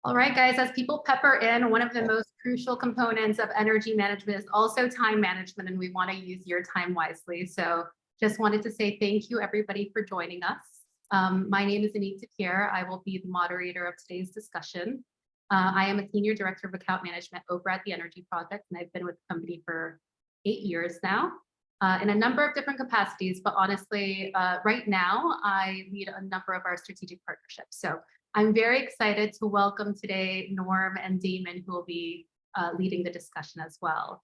All right, guys, as people pepper in, one of the most crucial components of energy management is also time management, and we want to use your time wisely. So just wanted to say thank you, everybody, for joining us. My name is Anita Pierre. I will be the moderator of today's discussion. I am a Senior Director of Account Management over at the Energy Project, and I've been with the company for 8 years now in a number of different capacities. But honestly, right now, I lead a number of our strategic partnerships. So I'm very excited to welcome today Norm and Damon, who will be leading the discussion as well.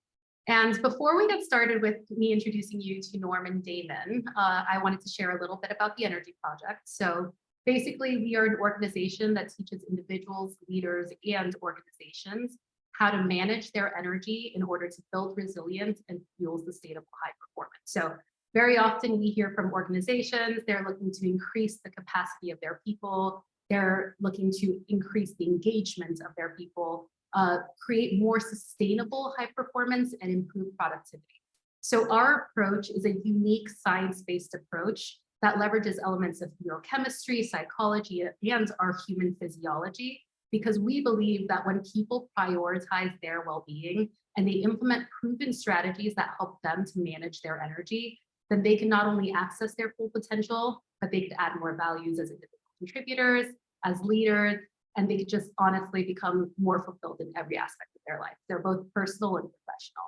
And before we get started with me introducing you to Norm and Damon, I wanted to share a little bit about the Energy Project. So basically, we are an organization that teaches individuals, leaders, and organizations how to manage their energy in order to build resilience and fuel sustainable high performance. So very often we hear from organizations, they're looking to increase the capacity of their people, they're looking to increase the engagement of their people, create more sustainable high performance and improve productivity. So our approach is a unique science-based approach that leverages elements of neurochemistry, psychology, and our human physiology, because we believe that when people prioritize their well-being and they implement proven strategies that help them to manage their energy, then they can not only access their full potential, but they could add more values as individual contributors, as leaders, and they could just honestly become more fulfilled in every aspect of their life. They're both personal and professional.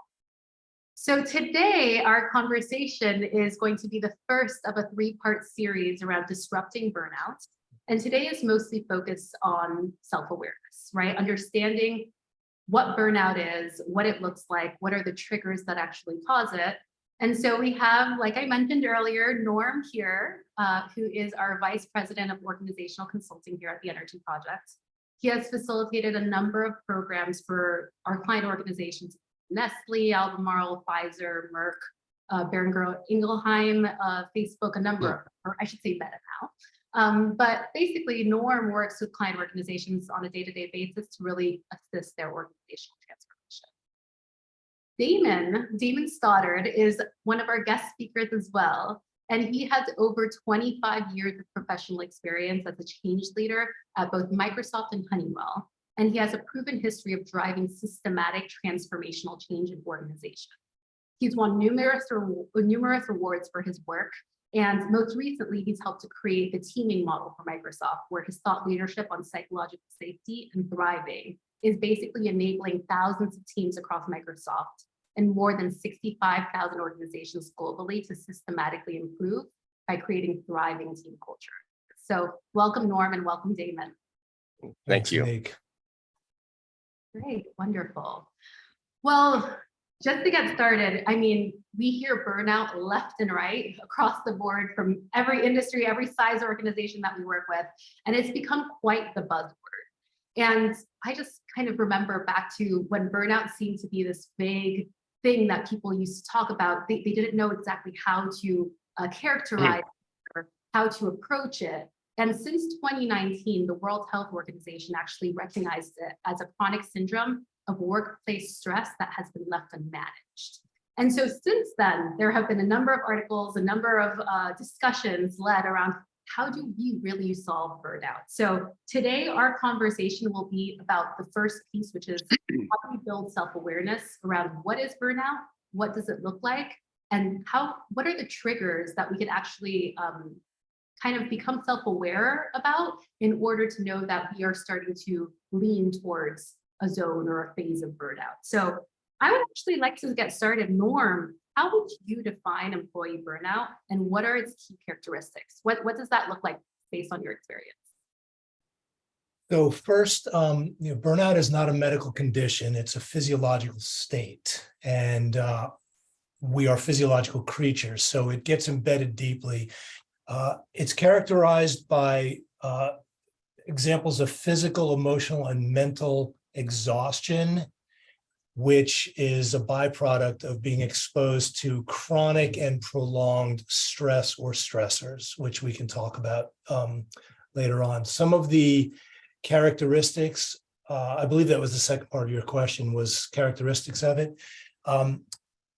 So today, our conversation is going to be the first of a 3-part series around disrupting burnout. And today is mostly focused on self-awareness, right? Understanding what burnout is, what it looks like, what are the triggers that actually cause it. And so we have, like I mentioned earlier, Norm here, who is our Vice President of Organizational Consulting here at the Energy Project. He has facilitated a number of programs for our client organizations, Nestle, Albemarle, Pfizer, Merck, Boehringer Ingelheim, Facebook, a number, or I should say Meta now. But basically, Norm works with client organizations on a day-to-day basis to really assist their organizational transformation. Damon Stoddard is one of our guest speakers as well, and he has over 25 years of professional experience as a change leader at both Microsoft and Honeywell, and he has a proven history of driving systematic transformational change in organizations. He's won numerous awards for his work, and most recently, he's helped to create the teaming model for Microsoft, where his thought leadership on psychological safety and thriving is basically enabling thousands of teams across Microsoft and more than 65,000 organizations globally to systematically improve by creating thriving team culture. So welcome, Norm, and welcome, Damon. Thank you. Great, wonderful. Well, just to get started, I mean, we hear burnout left and right across the board from every industry, every size organization that we work with, and it's become quite the buzzword. And I just kind of remember back to when burnout seemed to be this vague thing that people used to talk about. They didn't know exactly how to characterize it or how to approach it. And since 2019, the World Health Organization actually recognized it as a chronic syndrome of workplace stress that has been left unmanaged. And so since then, there have been a number of articles, a number of discussions led around how do we really solve burnout? So today, our conversation will be about the first piece, which is how do we build self-awareness around what is burnout, what does it look like, and what are the triggers that we could actually kind of become self-aware about in order to know that we are starting to lean towards a zone or a phase of burnout. So I would actually like to get started. Norm, how would you define employee burnout and what are its key characteristics? What does that look like based on your experience? So first, burnout is not a medical condition, it's a physiological state. And we are physiological creatures, so it gets embedded deeply. It's characterized by examples of physical, emotional, and mental exhaustion, which is a byproduct of being exposed to chronic and prolonged stress or stressors, which we can talk about later on. Some of the characteristics, I believe that was the second part of your question, was characteristics of it.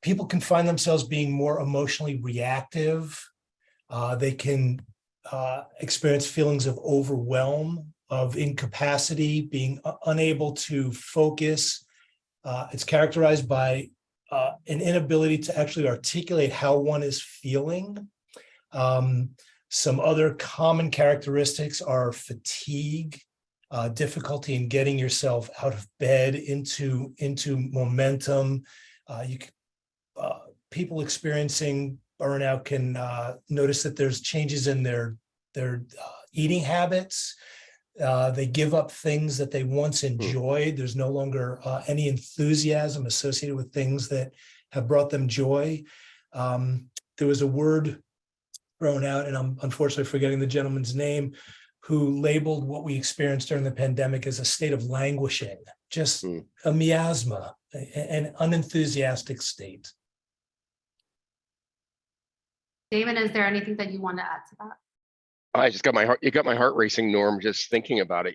People can find themselves being more emotionally reactive. They can experience feelings of overwhelm of incapacity, being unable to focus. It's characterized by an inability to actually articulate how one is feeling. Some other common characteristics are fatigue, difficulty in getting yourself out of bed into momentum. People experiencing burnout can notice that there's changes in their eating habits. They give up things that they once enjoyed. There's no longer any enthusiasm associated with things that have brought them joy. There was a word thrown out, and I'm unfortunately forgetting the gentleman's name, who labeled what we experienced during the pandemic as a state of languishing, just a miasma, an unenthusiastic state. Damon, is there anything that you want to add to that? I just got my heart. You got my heart racing, Norm. Just thinking about it.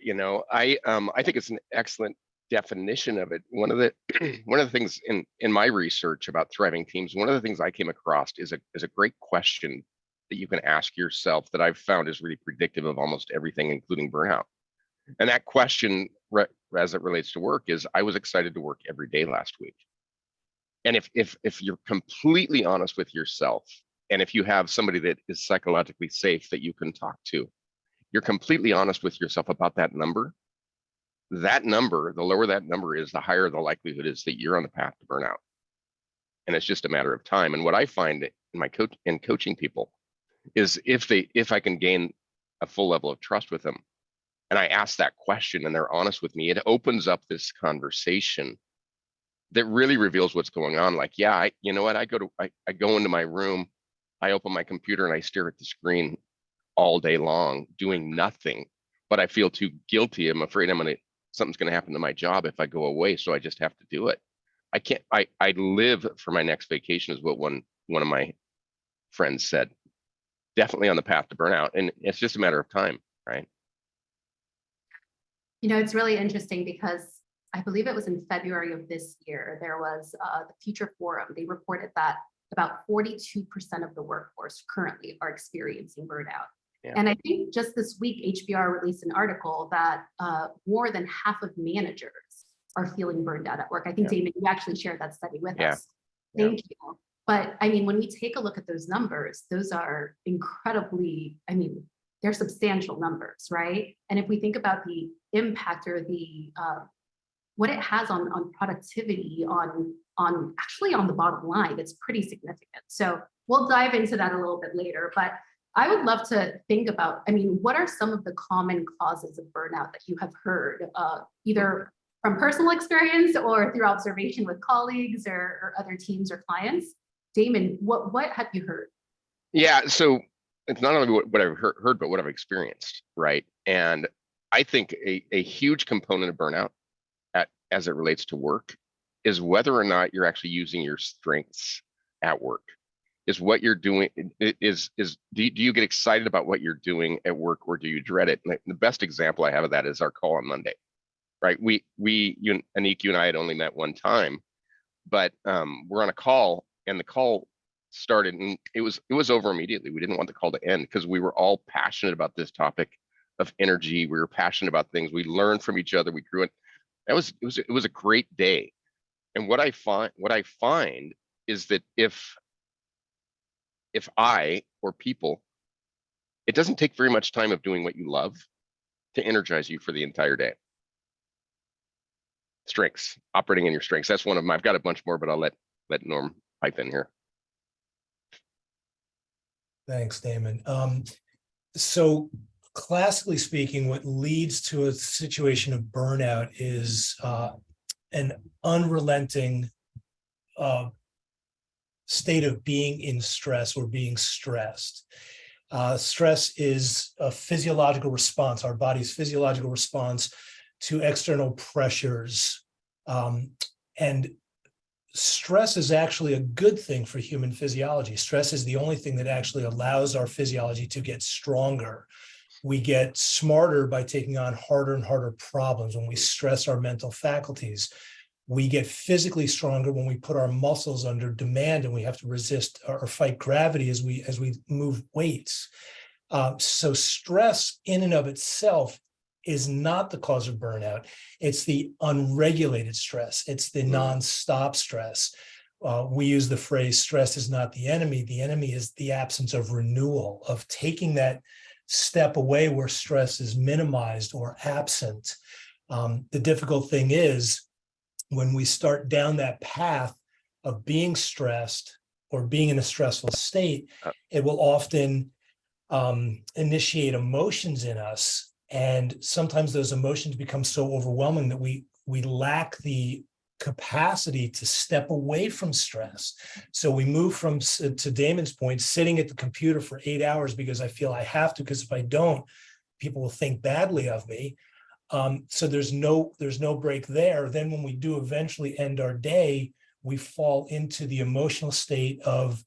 I think it's an excellent definition of it. One of the things in my research about thriving teams, one of the things I came across is a great question that you can ask yourself that I've found is really predictive of almost everything, including burnout. And that question, as it relates to work, is: I was excited to work every day last week. And if you're completely honest with yourself, and if you have somebody that is psychologically safe that you can talk to, you're completely honest with yourself about that number. That number, the lower that number is, the higher the likelihood is that you're on the path to burnout. And it's just a matter of time. And what I find in coaching people is if I can gain a full level of trust with them, and I ask that question and they're honest with me, it opens up this conversation that really reveals what's going on. Like, yeah, you know what? I go into my room, I open my computer and I stare at the screen all day long doing nothing, but I feel too guilty. I'm afraid something's going to happen to my job if I go away. So I just have to do it. I live for my next vacation, is what one of my friends said. Definitely on the path to burnout. And it's just a matter of time, right? It's really interesting because I believe it was in February of this year, there was the Future Forum. They reported that about 42% of the workforce currently are experiencing burnout. Yeah. And I think just this week, HBR released an article that more than half of managers are feeling burned out at work. I think, Damon, you actually shared that study with us. Thank you. But I mean, when we take a look at those numbers, those are incredibly, they're substantial numbers, right? And if we think about the impact or the what it has on productivity, on actually on the bottom line, it's pretty significant. So we'll dive into that a little bit later. But I would love to think about, what are some of the common causes of burnout that you have heard, either from personal experience or through observation with colleagues or other teams or clients? Damon, what have you heard? Yeah, so it's not only what I've heard, but what I've experienced, right? And I think a huge component of burnout as it relates to work is whether or not you're actually using your strengths at work. Is what you're doing, do you get excited about what you're doing at work, or do you dread it? And the best example I have of that is our call on Monday, right? Anik, you and I had only met one time, but we're on a call, and the call started, and it was over immediately. We didn't want the call to end because we were all passionate about this topic of energy. We were passionate about things. We learned from each other. We grew it. It was a great day. And what I find is that if I or people, it doesn't take very much time of doing what you love to energize you for the entire day. Strengths, operating in your strengths. That's one of them. I've got a bunch more, but I'll let Norm pipe in here. Thanks, Damon. So classically speaking, what leads to a situation of burnout is an unrelenting state of being in stress or being stressed. Stress is a physiological response, our body's physiological response to external pressures. And stress is actually a good thing for human physiology. Stress is the only thing that actually allows our physiology to get stronger. We get smarter by taking on harder and harder problems when we stress our mental faculties. We get physically stronger when we put our muscles under demand and we have to resist or fight gravity as we move weights. So stress in and of itself is not the cause of burnout. It's the unregulated stress. It's the nonstop stress. We use the phrase, stress is not the enemy. The enemy is the absence of renewal, of taking that step away where stress is minimized or absent. The difficult thing is when we start down that path of being stressed or being in a stressful state, it will often initiate emotions in us. And sometimes those emotions become so overwhelming that we lack the capacity to step away from stress. So we move from, to Damon's point, sitting at the computer for 8 hours because I feel I have to, because if I don't, people will think badly of me. So there's no break there. Then when we do eventually end our day, we fall into the emotional state of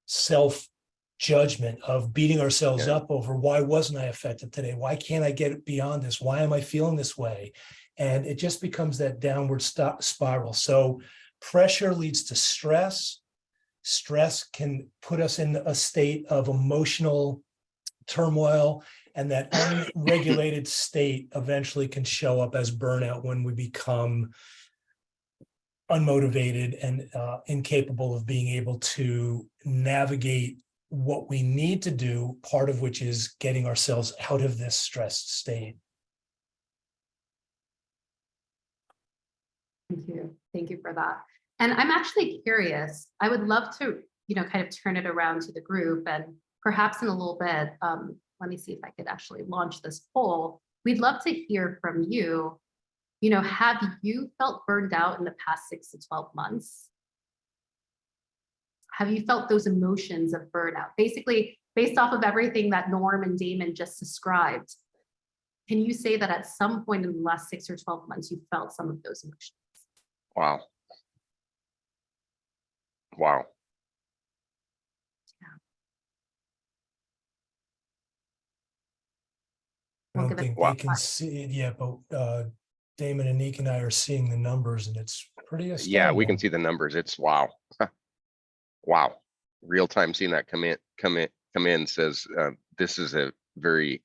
self-judgment, of beating ourselves up over, why wasn't I effective today? Why can't I get beyond this? Why am I feeling this way? And it just becomes that downward spiral. So pressure leads to stress. Stress can put us in a state of emotional turmoil, and that unregulated state eventually can show up as burnout when we become unmotivated and incapable of being able to navigate what we need to do, part of which is getting ourselves out of this stressed state. Thank you. Thank you for that. And I'm actually curious, I would love to, kind of turn it around to the group, and perhaps in a little bit, let me see if I could actually launch this poll. We'd love to hear from you. Have you felt burned out in the past 6 to 12 months? Have you felt those emotions of burnout? Basically, based off of everything that Norm and Damon just described, can you say that at some point in the last 6 or 12 months, you felt some of those emotions? Wow. I don't think they can see it yet, but Damon and Nick and I are seeing the numbers, and it's pretty astounding. Yeah, we can see the numbers. It's wow. Wow. Real time seeing that come in says this is a very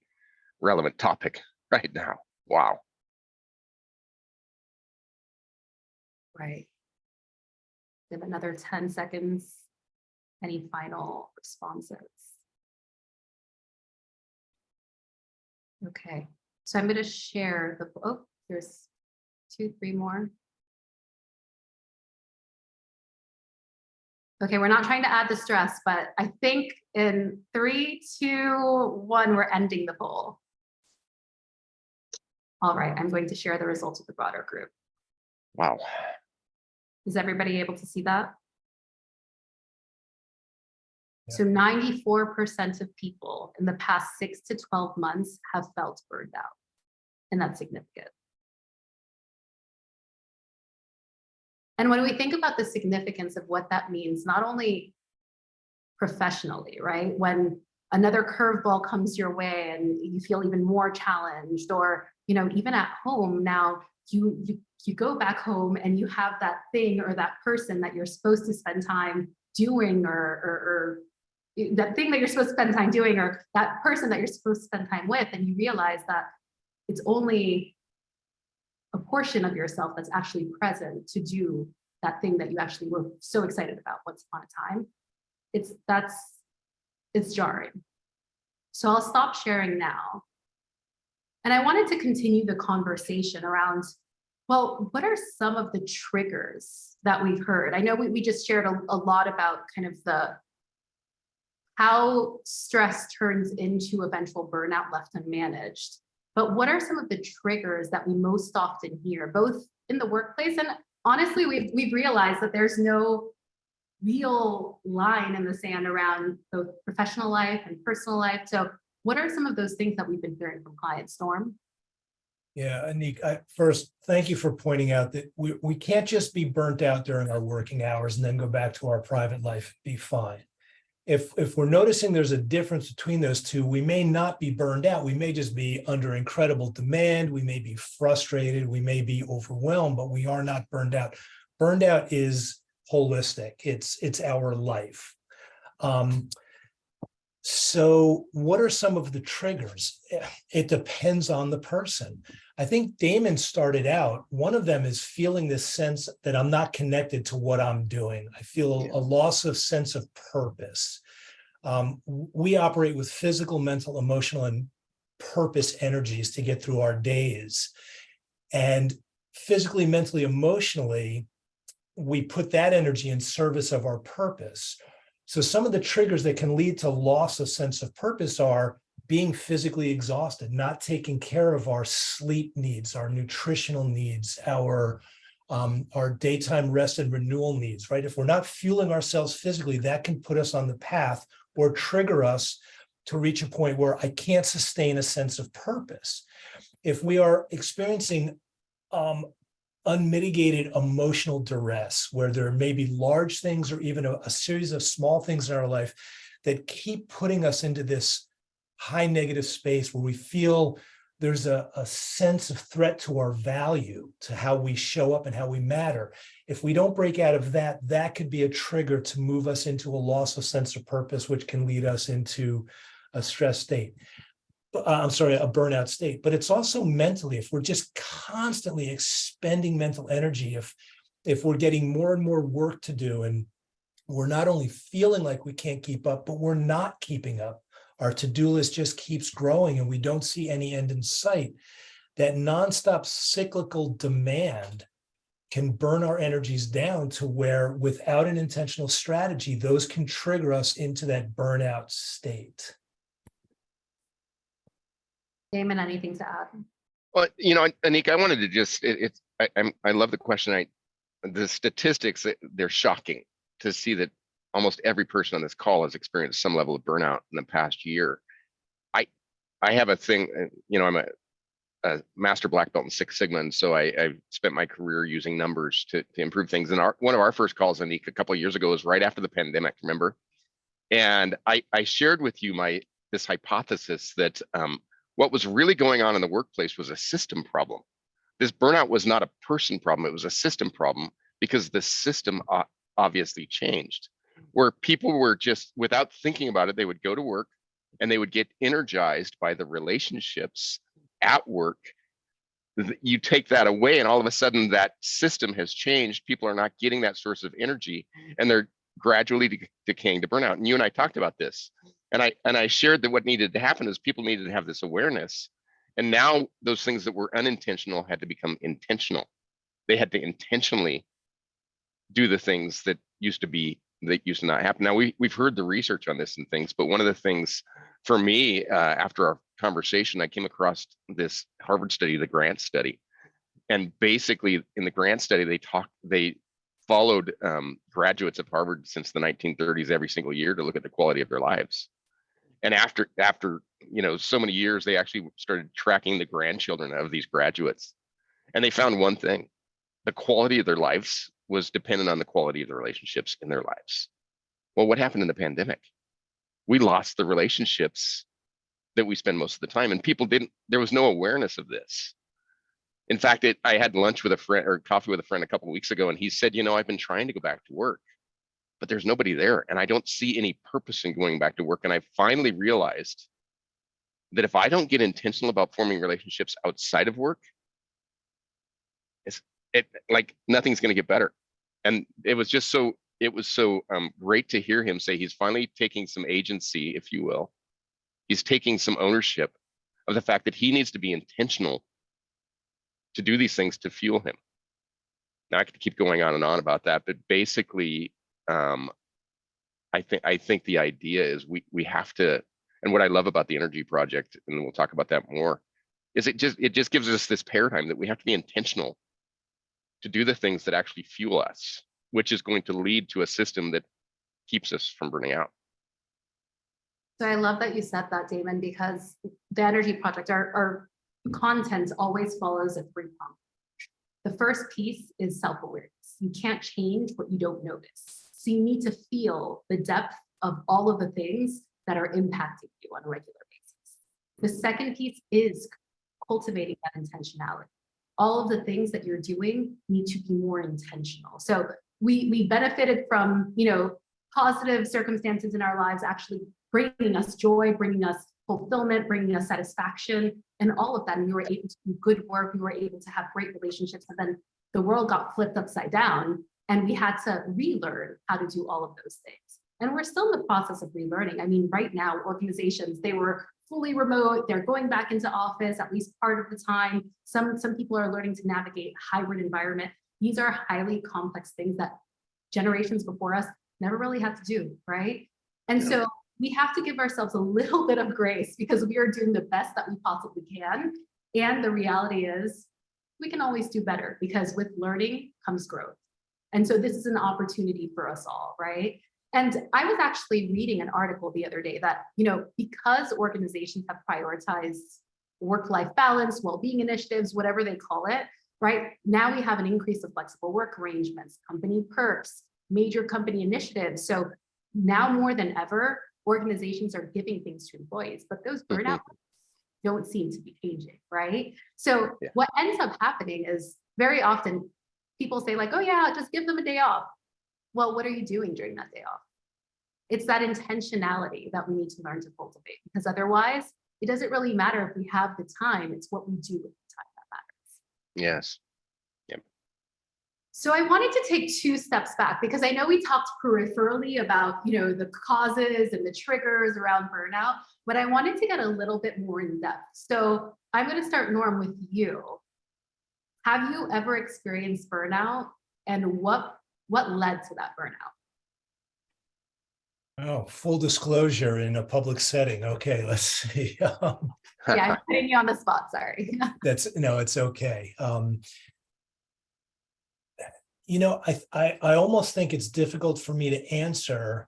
relevant topic right now. Wow. Right. We have another 10 seconds. Any final responses? Okay, so I'm going to share the, there's 2, 3 more. Okay, we're not trying to add the stress, but I think in 3, 2, 1, we're ending the poll. All right, I'm going to share the results with the broader group. Wow. Is everybody able to see that? Yeah. So 94% of people in the past 6 to 12 months have felt burned out, and that's significant. And when we think about the significance of what that means, not only professionally, right? When another curveball comes your way and you feel even more challenged, or even at home now, you go back home and you have that thing or that person that you're supposed to spend time doing, or that thing that you're supposed to spend time doing, or that person that you're supposed to spend time with, and you realize that it's only a portion of yourself that's actually present to do that thing that you actually were so excited about once upon a time. It's jarring. So I'll stop sharing now. And I wanted to continue the conversation around, well, what are some of the triggers that we've heard? I know we just shared a lot about kind of how stress turns into eventual burnout left unmanaged. But what are some of the triggers that we most often hear, both in the workplace, and honestly, we've realized that there's no real line in the sand around both professional life and personal life. So what are some of those things that we've been hearing from clients, Storm? Yeah, Anik, first, thank you for pointing out that we can't just be burnt out during our working hours and then go back to our private life and be fine. If we're noticing there's a difference between those two, we may not be burned out. We may just be under incredible demand. We may be frustrated. We may be overwhelmed, but we are not burned out. Burned out is holistic. It's our life. So what are some of the triggers? It depends on the person. I think Damon started out, one of them is feeling this sense that I'm not connected to what I'm doing. I feel a loss of sense of purpose. We operate with physical, mental, emotional, and purpose energies to get through our days. And physically, mentally, emotionally, we put that energy in service of our purpose. So some of the triggers that can lead to loss of sense of purpose are being physically exhausted, not taking care of our sleep needs, our nutritional needs, our daytime rest and renewal needs, right? If we're not fueling ourselves physically, that can put us on the path or trigger us to reach a point where I can't sustain a sense of purpose. If we are experiencing unmitigated emotional duress, where there may be large things or even a series of small things in our life that keep putting us into this high negative space where we feel there's a sense of threat to our value, to how we show up and how we matter. If we don't break out of that, that could be a trigger to move us into a loss of sense of purpose, which can lead us into a stress state. A burnout state. But it's also mentally, if we're just constantly expending mental energy, if we're getting more and more work to do, and we're not only feeling like we can't keep up, but we're not keeping up. Our to-do list just keeps growing and we don't see any end in sight. That nonstop cyclical demand can burn our energies down to where, without an intentional strategy, those can trigger us into that burnout state. Damon, anything to add? Well, Anika, I wanted to just, I love the question. The statistics, they're shocking to see that almost every person on this call has experienced some level of burnout in the past year. I have a thing, I'm a master black belt in Six Sigma, and so I spent my career using numbers to improve things. And one of our first calls, Anika, a couple of years ago, was right after the pandemic, remember? And I shared with you this hypothesis that what was really going on in the workplace was a system problem. This burnout was not a person problem, it was a system problem, because the system obviously changed, where people were just, without thinking about it, they would go to work and they would get energized by the relationships at work. You take that away and all of a sudden that system has changed. People are not getting that source of energy and they're gradually decaying to burnout. And you and I talked about this. And I shared that what needed to happen is people needed to have this awareness. And now those things that were unintentional had to become intentional. They had to intentionally do the things that used to not happen. Now we've heard the research on this and things, but one of the things for me, after our conversation, I came across this Harvard study, the Grant study. And basically in the Grant study, they followed graduates of Harvard since the 1930s every single year to look at the quality of their lives. And after so many years, they actually started tracking the grandchildren of these graduates. And they found one thing: the quality of their lives was dependent on the quality of the relationships in their lives. Well, what happened in the pandemic? We lost the relationships that we spend most of the time, and there was no awareness of this. In fact, I had lunch with a friend, or coffee with a friend, a couple of weeks ago, and he said, I've been trying to go back to work, but there's nobody there, and I don't see any purpose in going back to work. And I finally realized that if I don't get intentional about forming relationships outside of work, nothing's going to get better. And it was so great to hear him say he's finally taking some agency, if you will. He's taking some ownership of the fact that he needs to be intentional to do these things to fuel him. Now I could keep going on and on about that, but basically, I think the idea is we have to. And what I love about the Energy Project, and we'll talk about that more, is it just gives us this paradigm that we have to be intentional to do the things that actually fuel us, which is going to lead to a system that keeps us from burning out. So I love that you said that, Damon, because the Energy Project, our content always follows a 3-pronged. The first piece is self-awareness. You can't change what you don't notice. So you need to feel the depth of all of the things that are impacting you on a regular basis. The second piece is cultivating that intentionality. All of the things that you're doing need to be more intentional. So we benefited from, positive circumstances in our lives actually bringing us joy, bringing us fulfillment, bringing us satisfaction, and all of that. And we were able to do good work. We were able to have great relationships. And then the world got flipped upside down, and we had to relearn how to do all of those things. And we're still in the process of relearning. I mean, right now, organizations, they were fully remote. They're going back into office at least part of the time. Some people are learning to navigate hybrid environment. These are highly complex things that generations before us never really had to do, right? And so we have to give ourselves a little bit of grace because we are doing the best that we possibly can. And the reality is we can always do better because with learning comes growth. And so this is an opportunity for us all, right? And I was actually reading an article the other day that, you know, because organizations have prioritized work-life balance, well-being initiatives, whatever they call it, right? Now we have an increase of flexible work arrangements, company perks, major company initiatives. So now more than ever, organizations are giving things to employees, but those burnout don't seem to be changing, right? So what ends up happening is very often people say like, oh yeah, just give them a day off. Well, what are you doing during that day off? It's that intentionality that we need to learn to cultivate, because otherwise it doesn't really matter if we have the time, it's what we do with the time that matters. Yes. Yep. So I wanted to take 2 steps back because I know we talked peripherally about, you know, the causes and the triggers around burnout, but I wanted to get a little bit more in depth. So I'm going to start, Norm, with you. Have you ever experienced burnout, and what led to that burnout? Oh, full disclosure in a public setting. Okay, let's see. Yeah, I'm putting you on the spot, sorry. It's okay. You know, I almost think it's difficult for me to answer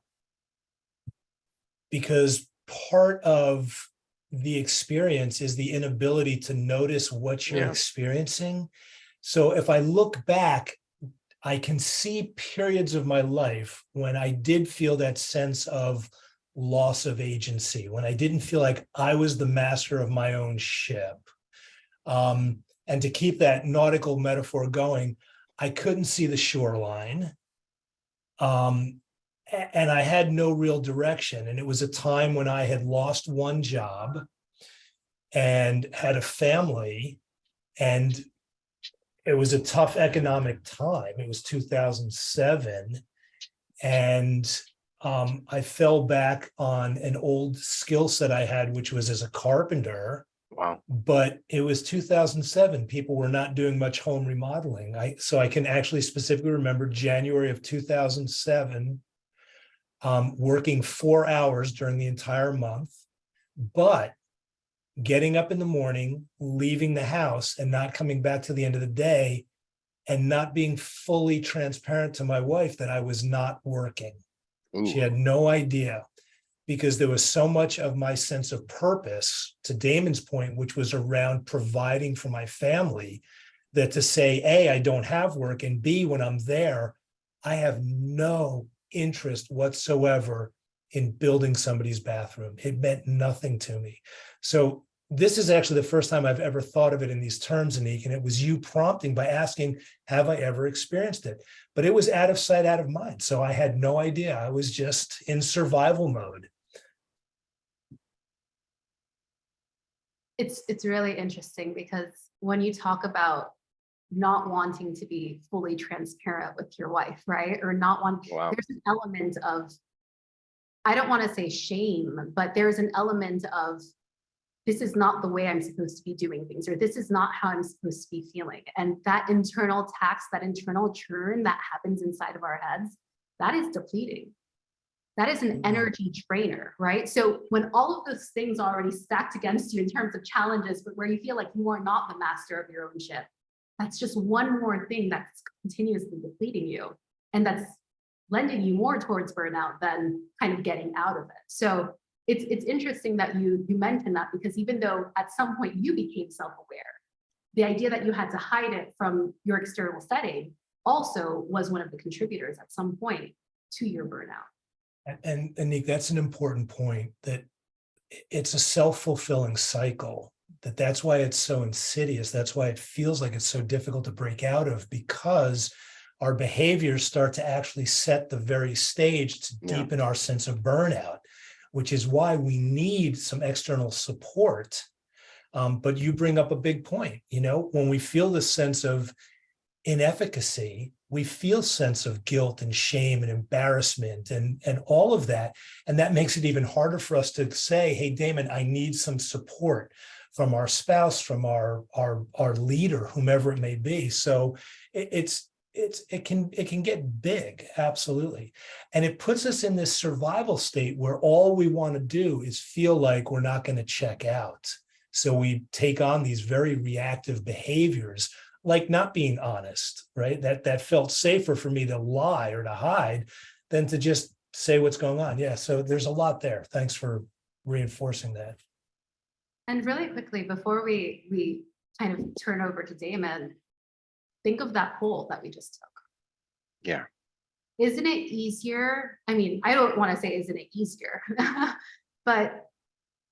because part of the experience is the inability to notice what you're experiencing. So if I look back, I can see periods of my life when I did feel that sense of loss of agency, when I didn't feel like I was the master of my own ship. And to keep that nautical metaphor going, I couldn't see the shoreline. And I had no real direction. And it was a time when I had lost one job and had a family, and it was a tough economic time. It was 2007. And I fell back on an old skill set I had, which was as a carpenter. Wow. But it was 2007. People were not doing much home remodeling. So I can actually specifically remember January of 2007, working 4 hours during the entire month, but getting up in the morning, leaving the house and not coming back to the end of the day, and not being fully transparent to my wife that I was not working. Ooh. She had no idea, because there was so much of my sense of purpose, to Damon's point, which was around providing for my family, that to say, A, I don't have work, and B, when I'm there, I have no interest whatsoever in building somebody's bathroom. It meant nothing to me. So this is actually the first time I've ever thought of it in these terms, Anik, and it was you prompting by asking, have I ever experienced it? But it was out of sight, out of mind. So I had no idea. I was just in survival mode. It's really interesting because when you talk about not wanting to be fully transparent with your wife, right? Or not want, there's an element of, I don't want to say shame, but there's an element of, this is not the way I'm supposed to be doing things, or this is not how I'm supposed to be feeling. And that internal tax, that internal churn that happens inside of our heads, that is depleting. That is an energy drainer, right? So when all of those things are already stacked against you in terms of challenges, but where you feel like you are not the master of your own ship, that's just one more thing that's continuously depleting you. And that's lending you more towards burnout than kind of getting out of it. So it's interesting that you mentioned that, because even though at some point you became self-aware, the idea that you had to hide it from your external setting also was one of the contributors at some point to your burnout. And Nick, that's an important point, that it's a self-fulfilling cycle, that's why it's so insidious. That's why it feels like it's so difficult to break out of, because our behaviors start to actually set the very stage to deepen our sense of burnout. which is why we need some external support. But you bring up a big point, when we feel this sense of inefficacy, we feel sense of guilt and shame and embarrassment and all of that. And that makes it even harder for us to say, hey, Damon, I need some support from our spouse, from our leader, whomever it may be. So it can get big, absolutely. And it puts us in this survival state where all we want to do is feel like we're not going to check out. So we take on these very reactive behaviors, like not being honest, right? That felt safer for me to lie or to hide than to just say what's going on. Yeah, so there's a lot there. Thanks for reinforcing that. And really quickly, before we kind of turn over to Damon, think of that poll that we just took. Yeah. Isn't it easier? I mean, I don't want to say isn't it easier, but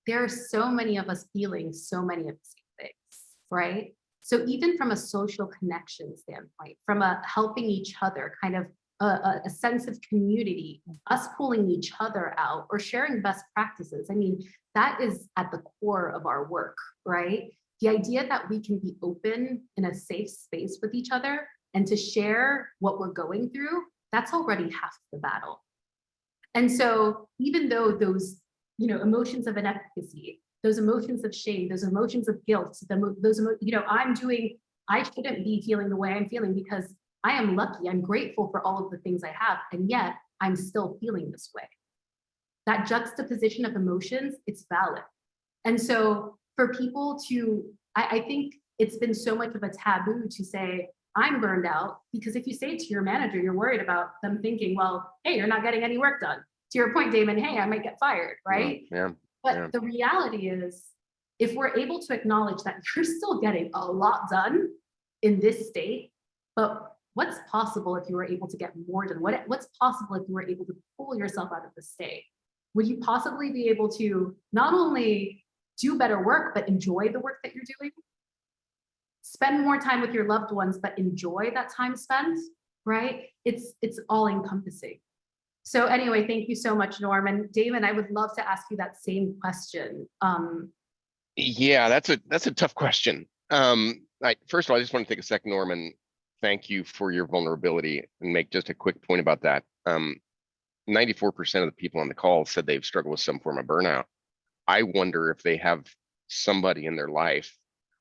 there are so many of us feeling so many of the same things, right? So even from a social connection standpoint, from a helping each other, kind of a sense of community, us pulling each other out or sharing best practices. I mean, that is at the core of our work, right? The idea that we can be open in a safe space with each other and to share what we're going through, that's already half the battle. And so even though those, emotions of inefficacy, those emotions of shame, those emotions of guilt, I shouldn't be feeling the way I'm feeling because I am lucky, I'm grateful for all of the things I have, and yet I'm still feeling this way. That juxtaposition of emotions, it's valid. And so for people I think it's been so much of a taboo to say, I'm burned out, because if you say it to your manager, you're worried about them thinking, well, hey, you're not getting any work done. To your point, Damon, hey, I might get fired, right? Yeah. But the reality is, if we're able to acknowledge that you're still getting a lot done in this state, but what's possible if you were able to get more done? What's possible if you were able to pull yourself out of the state? Would you possibly be able to not only do better work, but enjoy the work that you're doing? Spend more time with your loved ones, but enjoy that time spent, right? It's all encompassing. So anyway, thank you so much, Norm. And Damon, I would love to ask you that same question. Yeah, that's a tough question. First of all, I just want to take a second, Norm, and thank you for your vulnerability and make just a quick point about that. 94% of the people on the call said they've struggled with some form of burnout. I wonder if they have somebody in their life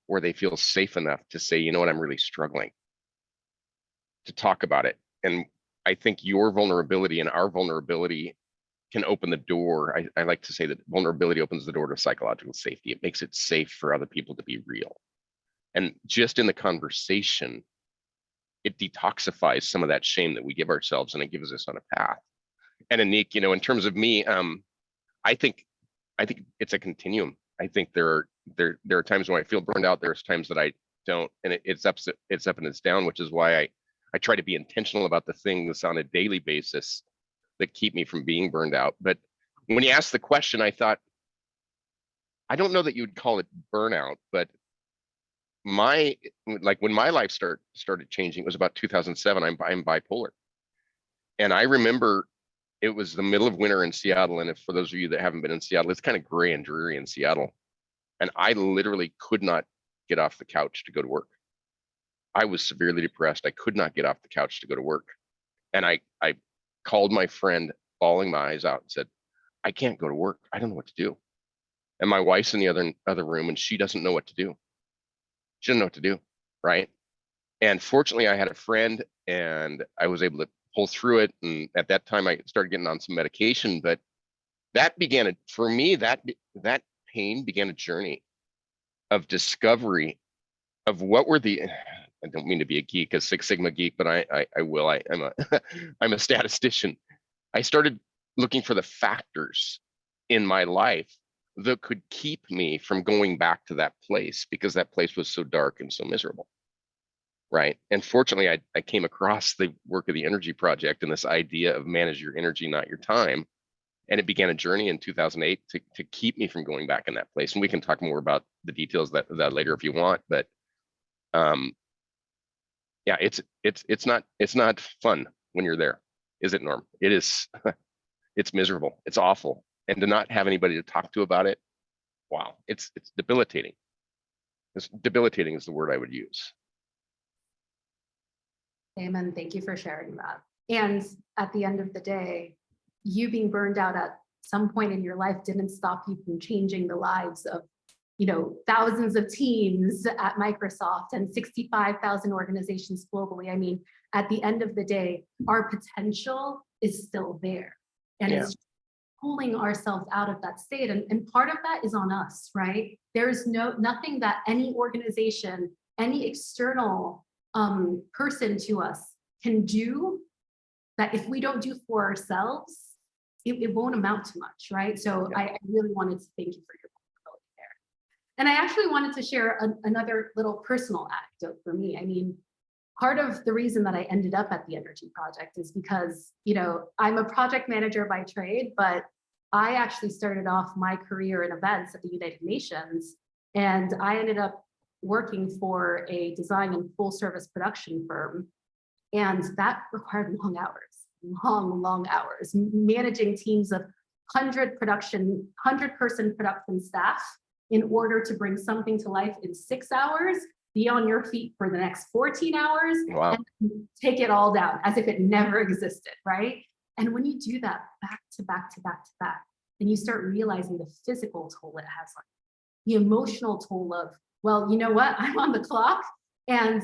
where they feel safe enough to say, you know what, I'm really struggling, to talk about it. And I think your vulnerability and our vulnerability can open the door. I like to say that vulnerability opens the door to psychological safety. It makes it safe for other people to be real. And just in the conversation, it detoxifies some of that shame that we give ourselves, and it gives us on a path. And Anik, in terms of me, I think it's a continuum. I think there are times when I feel burned out. There's times that I don't, and it's up and it's down, which is why I try to be intentional about the things on a daily basis that keep me from being burned out. But when you asked the question, I thought, I don't know that you'd call it burnout, but when my life started changing, it was about 2007. I'm bipolar. And I remember it was the middle of winter in Seattle. And for those of you that haven't been in Seattle, it's kind of gray and dreary in Seattle. And I literally could not get off the couch to go to work. I was severely depressed. I could not get off the couch to go to work. And I called my friend, bawling my eyes out, and said, I can't go to work. I don't know what to do. And my wife's in the other room, and she doesn't know what to do. She doesn't know what to do, right? And fortunately, I had a friend, and I was able to pull through it. And at that time, I started getting on some medication. But that began, for me, that pain began a journey of discovery of what were I don't mean to be a geek, a Six Sigma geek, but I will. I'm a statistician. I started looking for the factors in my life that could keep me from going back to that place, because that place was so dark and so miserable, right? And fortunately, I came across the work of the Energy Project and this idea of manage your energy, not your time. And it began a journey in 2008 to keep me from going back in that place. And we can talk more about the details of that later if you want. But yeah, it's not fun when you're there, is it, Norm? It is. It's miserable. It's awful. and to not have anybody to talk to about it, wow, it's debilitating. It's debilitating is the word I would use. Amen. Thank you for sharing that. And at the end of the day, you being burned out at some point in your life didn't stop you from changing the lives of, thousands of teams at Microsoft and 65,000 organizations globally. I mean, at the end of the day, our potential is still there. And it's pulling ourselves out of that state. And part of that is on us, right? There is nothing that any organization, any external person to us can do that if we don't do for ourselves, it won't amount to much, right? So I really wanted to thank you for your vulnerability there. And I actually wanted to share another little personal anecdote for me. I mean, part of the reason that I ended up at the Energy Project is because, I'm a project manager by trade, but I actually started off my career in events at the United Nations, and I ended up working for a design and full service production firm. And that required long hours, managing teams of 100-person production staff in order to bring something to life in 6 hours, be on your feet for the next 14 hours, Wow. and take it all down as if it never existed, right? And when you do that back to back to back to back, then you start realizing the physical toll it has on you, the emotional toll of, well, you know what, I'm on the clock and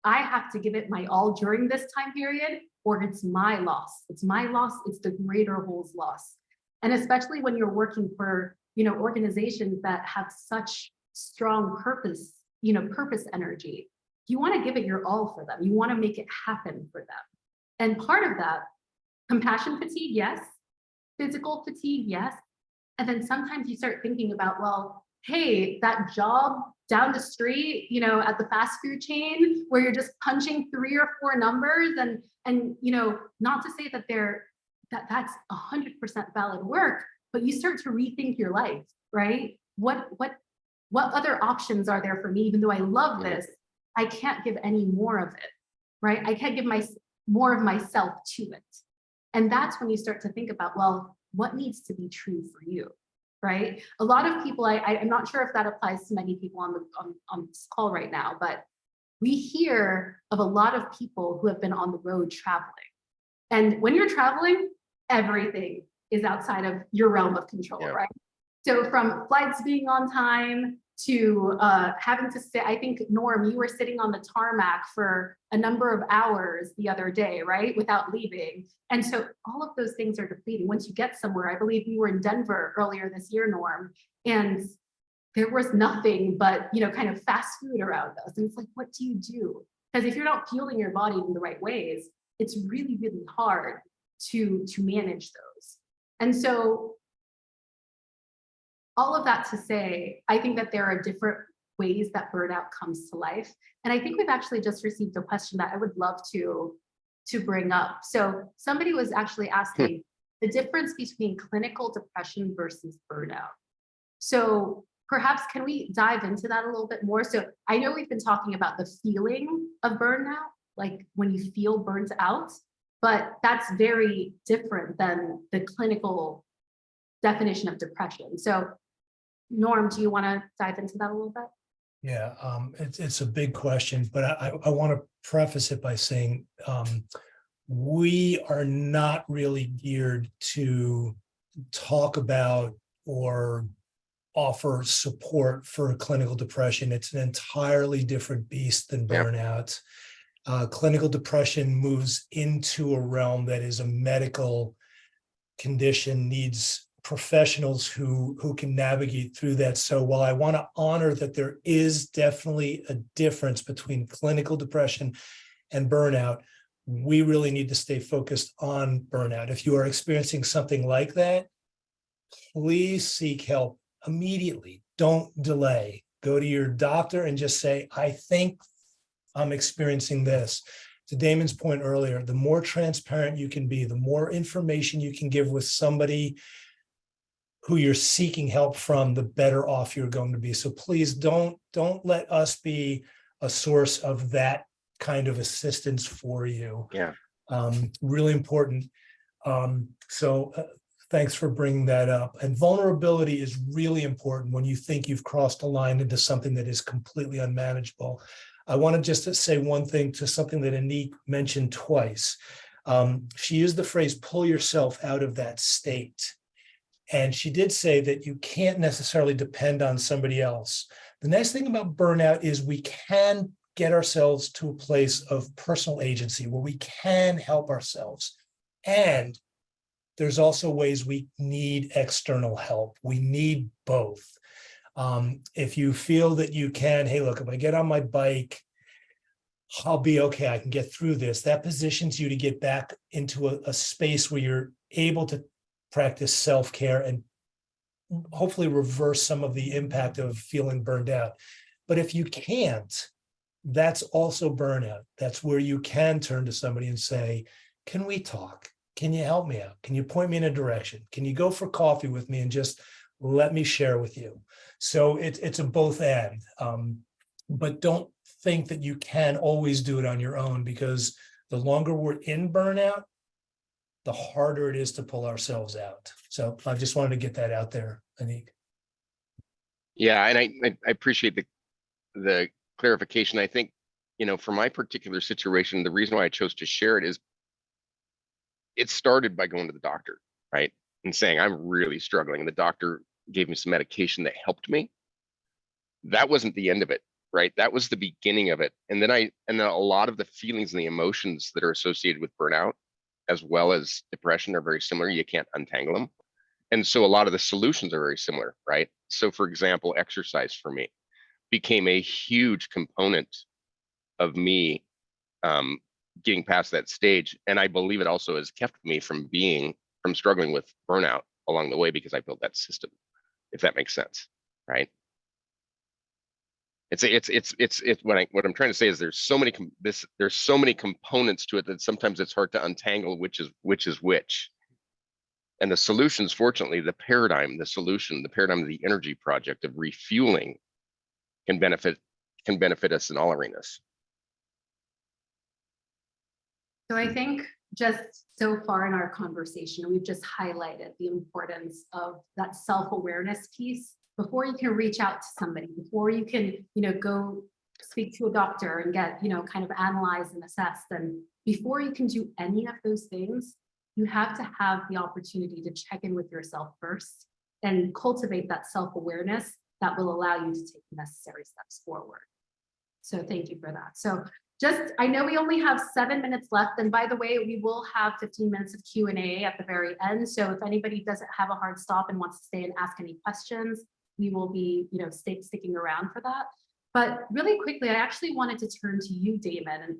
I have to give it my all during this time period, or it's my loss. It's my loss, it's the greater whole's loss. And especially when you're working for, organizations that have such strong purpose, purpose energy, you want to give it your all for them. You want to make it happen for them. And part of that, compassion fatigue, yes. Physical fatigue, yes. And then sometimes you start thinking about, well, hey, that job down the street, at the fast food chain where you're just punching 3 or 4 numbers and not to say that that's 100% valid work, but you start to rethink your life, right? What other options are there for me? Even though I love this, I can't give any more of it, right? I can't give more of myself to it. And that's when you start to think about, well, what needs to be true for you, right? A lot of people, I'm not sure if that applies to many people on this call right now, but we hear of a lot of people who have been on the road traveling. And when you're traveling, everything is outside of your realm of control, right? So from flights being on time to having to sit, I think, Norm, you were sitting on the tarmac for a number of hours the other day, right? Without leaving. And so all of those things are depleting. Once you get somewhere, I believe you were in Denver earlier this year, Norm, and there was nothing but, kind of fast food around us. And it's like, what do you do? Because if you're not fueling your body in the right ways, it's really, really hard to manage those. And so all of that to say, I think that there are different ways that burnout comes to life. And I think we've actually just received a question that I would love to bring up. So somebody was actually asking the difference between clinical depression versus burnout. So perhaps can we dive into that a little bit more? So I know we've been talking about the feeling of burnout, like when you feel burnt out, but that's very different than the clinical definition of depression. So Norm, do you want to dive into that a little bit? Yeah, it's a big question, but I want to preface it by saying we are not really geared to talk about or offer support for clinical depression. It's an entirely different beast than burnout. Clinical depression moves into a realm that is a medical condition, needs professionals who can navigate through that. So while I want to honor that there is definitely a difference between clinical depression and burnout, we really need to stay focused on burnout. If you are experiencing something like that, please seek help immediately. Don't delay. Go to your doctor and just say, I think I'm experiencing this. To Damon's point earlier, the more transparent you can be, the more information you can give with somebody who you're seeking help from, the better off you're going to be. So please don't let us be a source of that kind of assistance for you. Yeah. Really important. So Thanks for bringing that up. And vulnerability is really important when you think you've crossed a line into something that is completely unmanageable. I want to just say one thing to something that Anik mentioned twice. She used the phrase, pull yourself out of that state. And she did say that you can't necessarily depend on somebody else. The nice thing about burnout is we can get ourselves to a place of personal agency where we can help ourselves. And there's also ways we need external help. We need both. If you feel that you can, hey, look, if I get on my bike, I'll be okay. I can get through this. That positions you to get back into a space where you're able to practice self-care and hopefully reverse some of the impact of feeling burned out. But if you can't, that's also burnout. That's where you can turn to somebody and say, can we talk? Can you help me out? Can you point me in a direction? Can you go for coffee with me and just let me share with you? So it's a both and, but don't think that you can always do it on your own, because the longer we're in burnout, the harder it is to pull ourselves out. So I just wanted to get that out there, Anik. Yeah, and I appreciate the clarification. I think, for my particular situation, the reason why I chose to share it is it started by going to the doctor, right? And saying, I'm really struggling. And the doctor gave me some medication that helped me. That wasn't the end of it, right? That was the beginning of it. And then a lot of the feelings and the emotions that are associated with burnout, as well as depression, are very similar. You can't untangle them. And so a lot of the solutions are very similar, right? So for example, exercise for me became a huge component of me getting past that stage. And I believe it also has kept me from struggling with burnout along the way, because I built that system, if that makes sense, right? It's what I'm trying to say is there's so many components to it that sometimes it's hard to untangle which is which. And the solutions, fortunately, the paradigm of the energy project of refueling can benefit us in all arenas. So I think just so far in our conversation, we've just highlighted the importance of that self-awareness piece before you can reach out to somebody, before you can, go speak to a doctor and get, kind of analyzed and assessed. And before you can do any of those things, you have to have the opportunity to check in with yourself first and cultivate that self-awareness that will allow you to take the necessary steps forward. So thank you for that. So I know we only have 7 minutes left. And by the way, we will have 15 minutes of Q&A at the very end. So if anybody doesn't have a hard stop and wants to stay and ask any questions, we will be, sticking around for that. But really quickly, I actually wanted to turn to you, Damon, and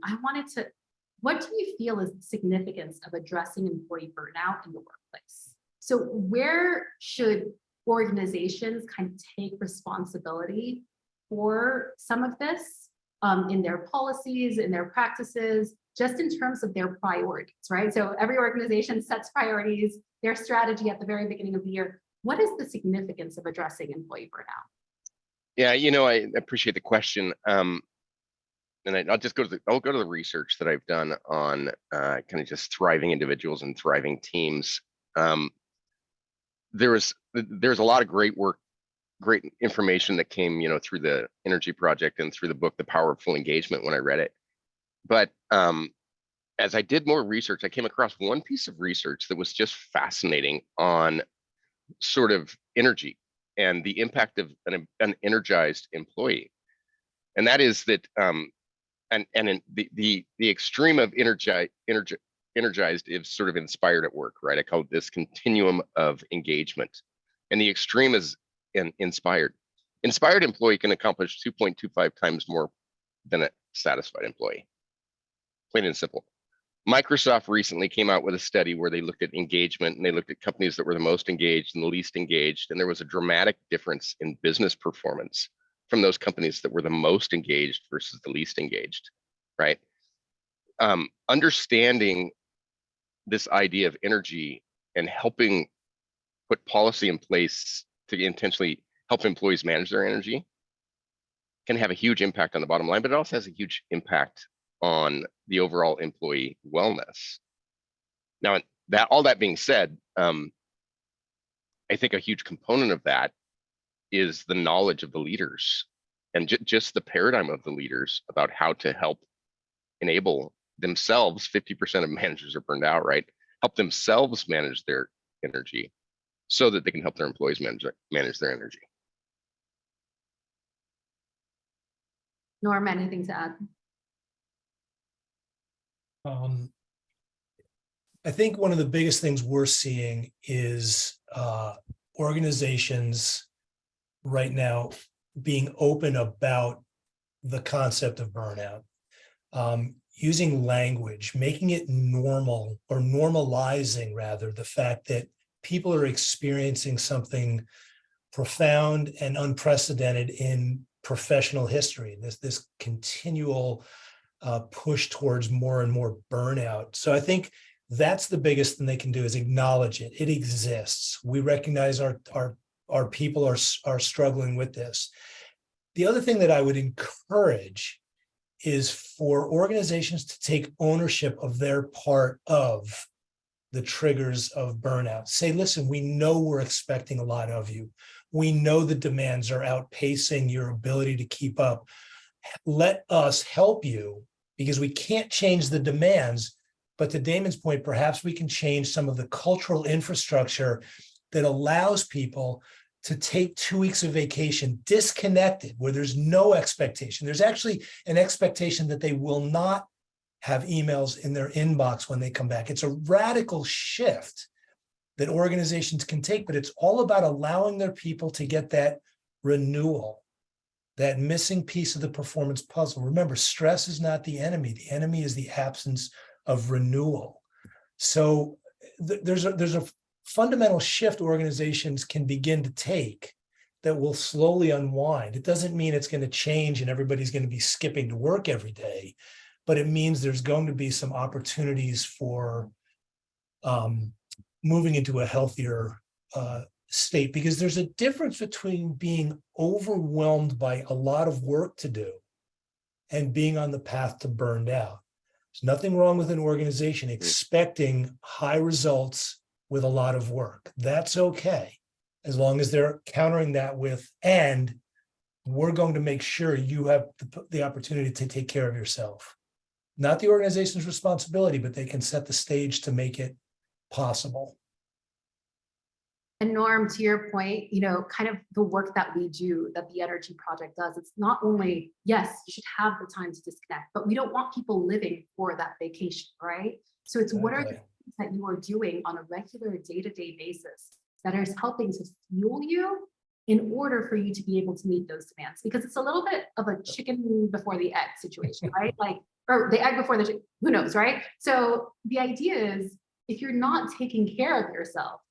what do you feel is the significance of addressing employee burnout in the workplace? So where should organizations kind of take responsibility for some of this in their policies, in their practices, just in terms of their priorities, right? So every organization sets priorities, their strategy at the very beginning of the year. What is the significance of addressing employee burnout? Yeah, I appreciate the question. And I'll go to the research that I've done on kind of just thriving individuals and thriving teams. There's a lot of great work, great information that came, through the Energy Project and through the book, The Power of Full Engagement, when I read it. But as I did more research, I came across one piece of research that was just fascinating on sort of energy and the impact of an energized employee. And that is that and in the extreme of energized is sort of inspired at work, right? I call it this continuum of engagement. And the extreme is inspired. Inspired employee can accomplish 2.25 times more than a satisfied employee. Plain and simple. Microsoft recently came out with a study where they looked at engagement, and they looked at companies that were the most engaged and the least engaged. And there was a dramatic difference in business performance from those companies that were the most engaged versus the least engaged, right? Understanding this idea of energy and helping put policy in place to intentionally help employees manage their energy can have a huge impact on the bottom line, but it also has a huge impact on the overall employee wellness. Now, all that being said, I think a huge component of that is the knowledge of the leaders and just the paradigm of the leaders about how to help enable themselves. 50% of managers are burned out, right? Help themselves manage their energy so that they can help their employees manage their energy. Norm, anything to add? I think one of the biggest things we're seeing is organizations right now being open about the concept of burnout, using language, making it normal, or normalizing rather, the fact that people are experiencing something profound and unprecedented in professional history, this continual push towards more and more burnout. So I think that's the biggest thing they can do, is acknowledge it. It exists. We recognize our people are struggling with this. The other thing that I would encourage is for organizations to take ownership of their part of the triggers of burnout. Say, listen, we know we're expecting a lot of you. We know the demands are outpacing your ability to keep up. Let us help you, because we can't change the demands. But to Damon's point, perhaps we can change some of the cultural infrastructure that allows people to take 2 weeks of vacation disconnected, where there's no expectation. There's actually an expectation that they will not have emails in their inbox when they come back. It's a radical shift that organizations can take, but it's all about allowing their people to get that renewal, that missing piece of the performance puzzle. Remember, stress is not the enemy. The enemy is the absence of renewal. So there's a fundamental shift organizations can begin to take that will slowly unwind. It doesn't mean it's going to change and everybody's going to be skipping to work every day, but it means there's going to be some opportunities for moving into a healthier state, because there's a difference between being overwhelmed by a lot of work to do and being on the path to burned out. There's nothing wrong with an organization expecting high results with a lot of work. That's okay, as long as they're countering that with, and we're going to make sure you have the opportunity to take care of yourself. Not the organization's responsibility, but they can set the stage to make it possible. And Norm, to your point, kind of the work that we do, that the Energy Project does, it's not only, yes, you should have the time to disconnect, but we don't want people living for that vacation, right? So it's what are the things that you are doing on a regular day-to-day basis that is helping to fuel you in order for you to be able to meet those demands? Because it's a little bit of a chicken before the egg situation, right? Or the egg before the chicken, who knows, right? So the idea is, if you're not taking care of yourself,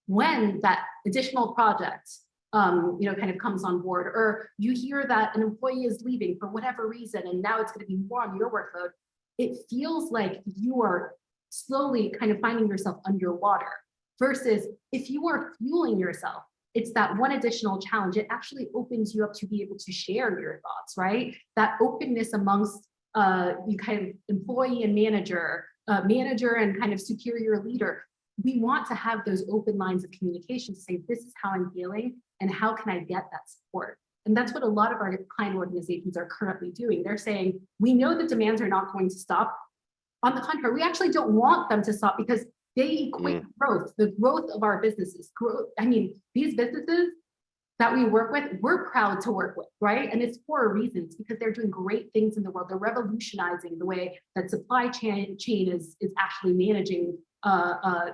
when that additional project, kind of comes on board, or you hear that an employee is leaving for whatever reason, and now it's going to be more on your workload, it feels like you are slowly kind of finding yourself underwater. Versus if you are fueling yourself, it's that one additional challenge. It actually opens you up to be able to share your thoughts, right? That openness amongst you kind of employee and manager and kind of superior leader. We want to have those open lines of communication to say, this is how I'm feeling and how can I get that support? And that's what a lot of our client organizations are currently doing. They're saying, we know the demands are not going to stop. On the contrary, we actually don't want them to stop, because they equate growth, the growth of our businesses. Growth. I mean, these businesses that we work with, we're proud to work with, right? And it's for a reason. It's because they're doing great things in the world. They're revolutionizing the way that supply chain is actually managing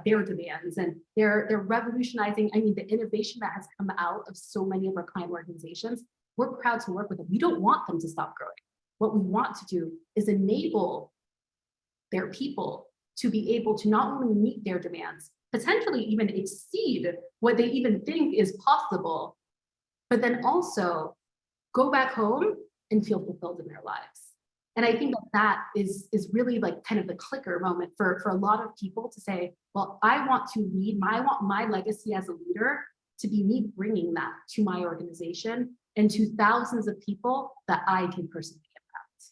their demands, and they're revolutionizing. I mean, the innovation that has come out of so many of our client organizations, we're proud to work with them. We don't want them to stop growing. What we want to do is enable their people to be able to not only meet their demands, potentially even exceed what they even think is possible, but then also go back home and feel fulfilled in their lives. And I think that is really like kind of the clicker moment for a lot of people to say, well, I want to lead, I want my legacy as a leader to be me bringing that to my organization and to thousands of people that I can personally impact.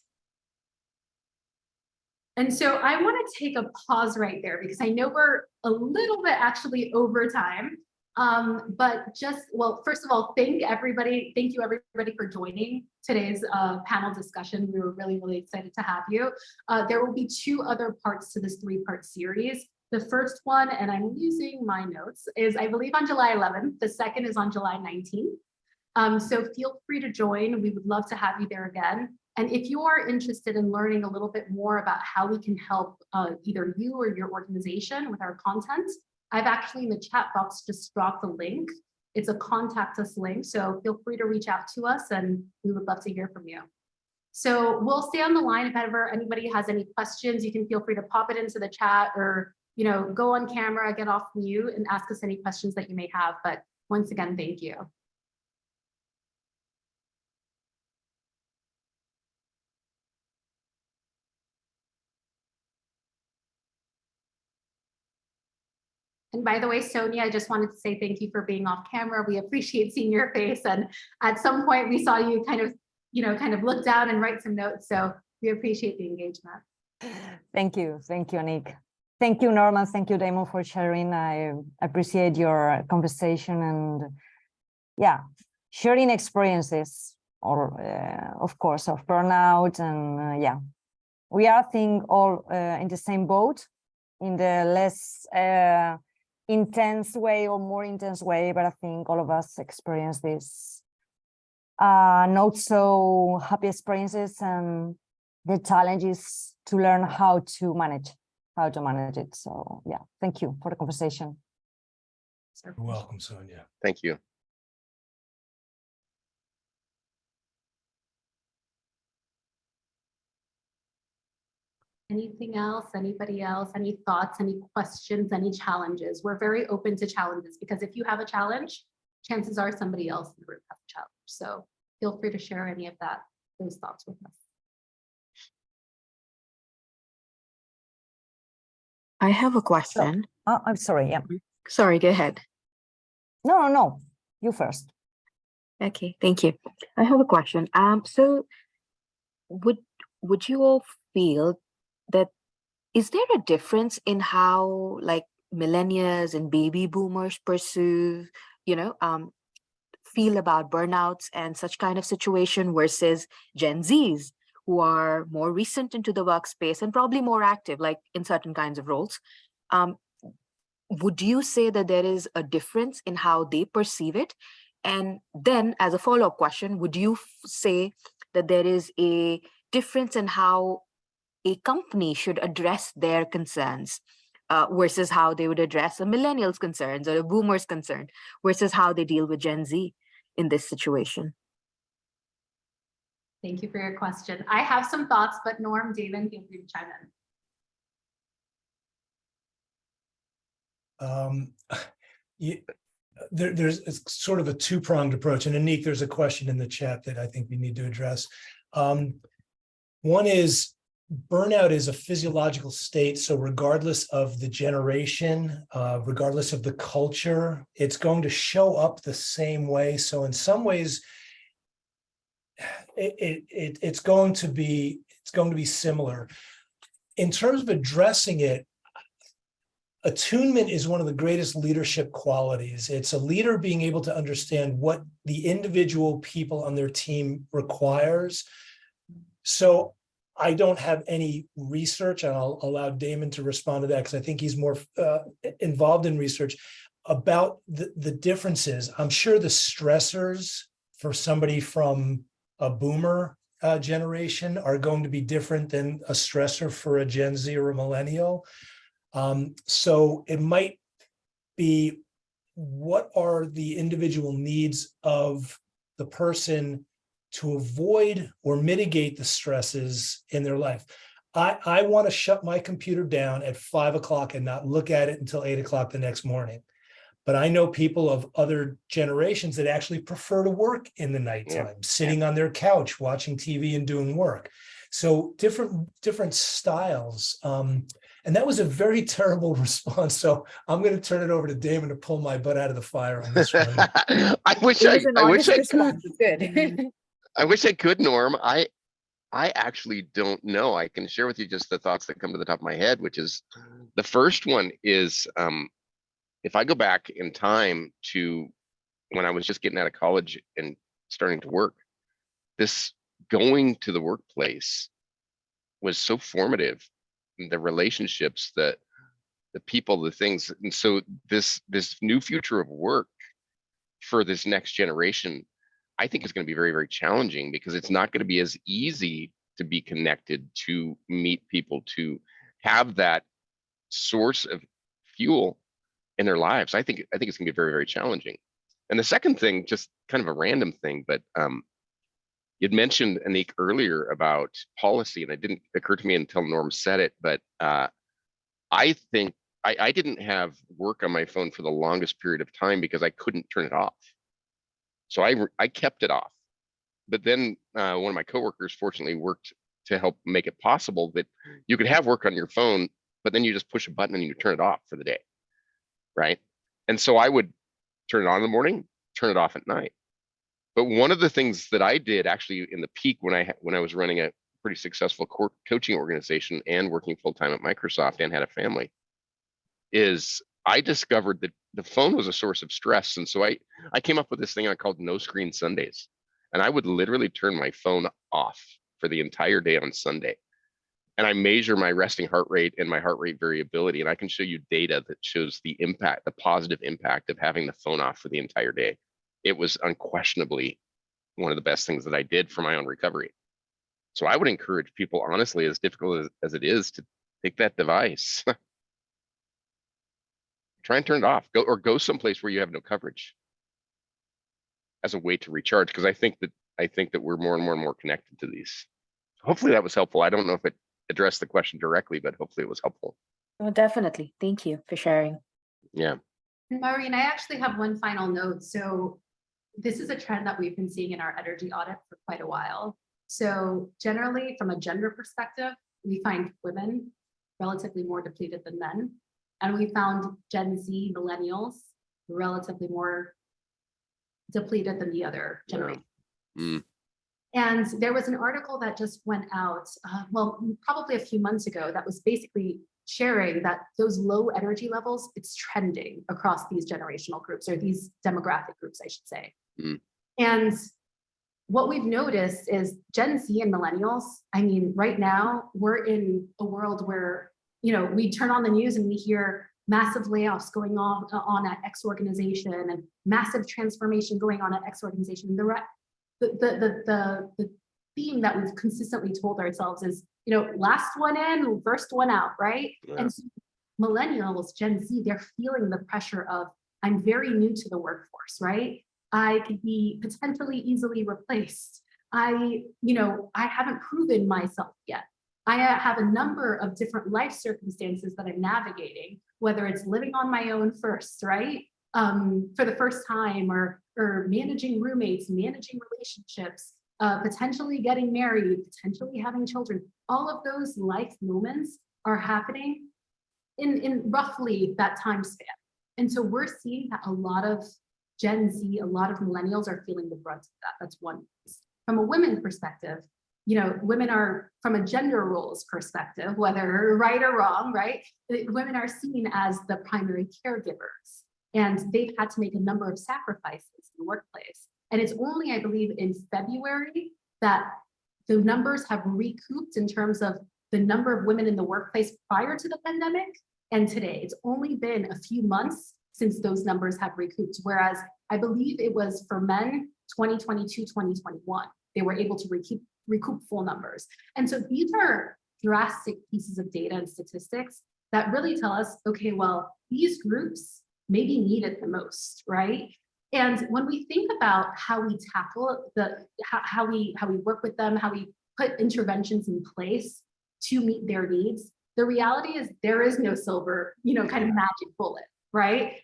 And so I want to take a pause right there, because I know we're a little bit actually over time. But just, well, first of all, thank you everybody for joining today's panel discussion. We were really, really excited to have you. There will be 2 other parts to this 3-part series. The first one, and I'm using my notes, is I believe on July 11th. The second is on July 19th. So feel free to join. We would love to have you there again. And if you are interested in learning a little bit more about how we can help either you or your organization with our content, I've actually in the chat box just dropped a link. It's a contact us link. So feel free to reach out to us and we would love to hear from you. So we'll stay on the line. If ever anybody has any questions, you can feel free to pop it into the chat or, you know, go on camera, get off mute and ask us any questions that you may have. But once again, thank you. And by the way, Sonia, I just wanted to say thank you for being off camera. We appreciate seeing your face. And at some point we saw you kind of look down and write some notes. So we appreciate the engagement. Thank you, Anik. Thank you, Norman. Thank you, Damon, for sharing. I appreciate your conversation and yeah, sharing experiences or of course of burnout and yeah, we are, I think, all in the same boat, in the less intense way or more intense way, but I think all of us experience this not so happy experiences, and the challenge is to learn how to manage it. So yeah, thank you for the conversation. You're welcome, Sonia. Thank you. Anything else? Anybody else? Any thoughts, any questions, any challenges? We're very open to challenges because if you have a challenge, chances are somebody else in the group has a challenge. So feel free to share any of those thoughts with us. I have a question. Oh, I'm sorry. Yeah. Sorry, go ahead. No. You first. Okay, thank you. I have a question. So would you all feel that is there a difference in how like millennials and baby boomers pursue, feel about burnouts and such kind of situation versus Gen Zs who are more recent into the workspace and probably more active, like in certain kinds of roles? Would you say that there is a difference in how they perceive it? And then as a follow-up question, would you say that there is a difference in how a company should address their concerns versus how they would address a millennial's concerns or a boomer's concern versus how they deal with Gen Z in this situation? Thank you for your question. I have some thoughts, but Norm, Damon, feel free to chime in. There's sort of a 2-pronged approach, and Anik, there's a question in the chat that I think we need to address. One is burnout is a physiological state, so regardless of the generation, regardless of the culture, it's going to show up the same way. So in some ways, it's going to be similar. In terms of addressing it, attunement is one of the greatest leadership qualities. It's a leader being able to understand what the individual people on their team requires. So I don't have any research, and I'll allow Damon to respond to that because I think he's more involved in research about the differences. I'm sure the stressors for somebody from a boomer generation are going to be different than a stressor for a Gen Z or a millennial. So it might be, what are the individual needs of the person to avoid or mitigate the stresses in their life? I want to shut my computer down at 5 o'clock and not look at it until 8 o'clock the next morning. But I know people of other generations that actually prefer to work in the nighttime, sitting on their couch, watching TV and doing work. So different styles. And that was a very terrible response. So I'm going to turn it over to Damon to pull my butt out of the fire on this one. I wish I could, Norm. I actually don't know. I can share with you just the thoughts that come to the top of my head, which is the first one is if I go back in time to when I was just getting out of college and starting to work, this going to the workplace was so formative. The relationships, the people, the things. And so this new future of work for this next generation, I think is going to be very, very challenging, because it's not going to be as easy to be connected, to meet people, to have that source of fuel in their lives. I think it's going to be very, very challenging. And the second thing, just kind of a random thing, but you'd mentioned, Anik, earlier about policy, and it didn't occur to me until Norm said it, but I think I didn't have work on my phone for the longest period of time because I couldn't turn it off. So I kept it off. But then one of my coworkers fortunately worked to help make it possible that you could have work on your phone, but then you just push a button and you turn it off for the day, right? And so I would turn it on in the morning, turn it off at night. But one of the things that I did actually in the peak when I was running a pretty successful coaching organization and working full-time at Microsoft and had a family, is I discovered that the phone was a source of stress. And so I came up with this thing I called No Screen Sundays. And I would literally turn my phone off for the entire day on Sunday. And I measure my resting heart rate and my heart rate variability. And I can show you data that shows the impact, the positive impact of having the phone off for the entire day. It was unquestionably one of the best things that I did for my own recovery. So I would encourage people, honestly, as difficult as it is, to take that device, try and turn it off, go someplace where you have no coverage as a way to recharge. Because I think that we're more and more connected to these. Hopefully that was helpful. I don't know if it addressed the question directly, but hopefully it was helpful. Oh, definitely. Thank you for sharing. Yeah. Maureen, I actually have one final note. So this is a trend that we've been seeing in our energy audit for quite a while. So generally, from a gender perspective, we find women relatively more depleted than men. And we found Gen Z, millennials, relatively more depleted than the other generation. And there was an article that just went out, well, probably a few months ago, that was basically sharing that those low energy levels, it's trending across these generational groups, or these demographic groups, I should say. And what we've noticed is Gen Z and millennials, I mean, right now we're in a world where, you know, we turn on the news and we hear massive layoffs going on at X organization and massive transformation going on at X organization. The theme that we've consistently told ourselves is, you know, last one in, first one out, right? Yeah. And so millennials, Gen Z, they're feeling the pressure of, I'm very new to the workforce, right? I could be potentially easily replaced. I haven't proven myself yet. I have a number of different life circumstances that I'm navigating, whether it's living on my own first, right? For the first time, or managing roommates, managing relationships, potentially getting married, potentially having children. All of those life moments are happening in roughly that time span. And so we're seeing that a lot of Gen Z, a lot of millennials are feeling the brunt of that. That's one piece. From a women's perspective, you know, women are, from a gender roles perspective, whether right or wrong, right? Women are seen as the primary caregivers, and they've had to make a number of sacrifices in the workplace. And it's only, I believe, in February that the numbers have recouped in terms of the number of women in the workplace prior to the pandemic and today. It's only been a few months since those numbers have recouped, whereas I believe it was for men 2022, 2021, they were able to recoup full numbers. And so these are drastic pieces of data and statistics that really tell us, okay, well, these groups maybe need it the most, right? And when we think about how we tackle how we work with them, how we put interventions in place to meet their needs, the reality is there is no silver, kind of magic bullet, right?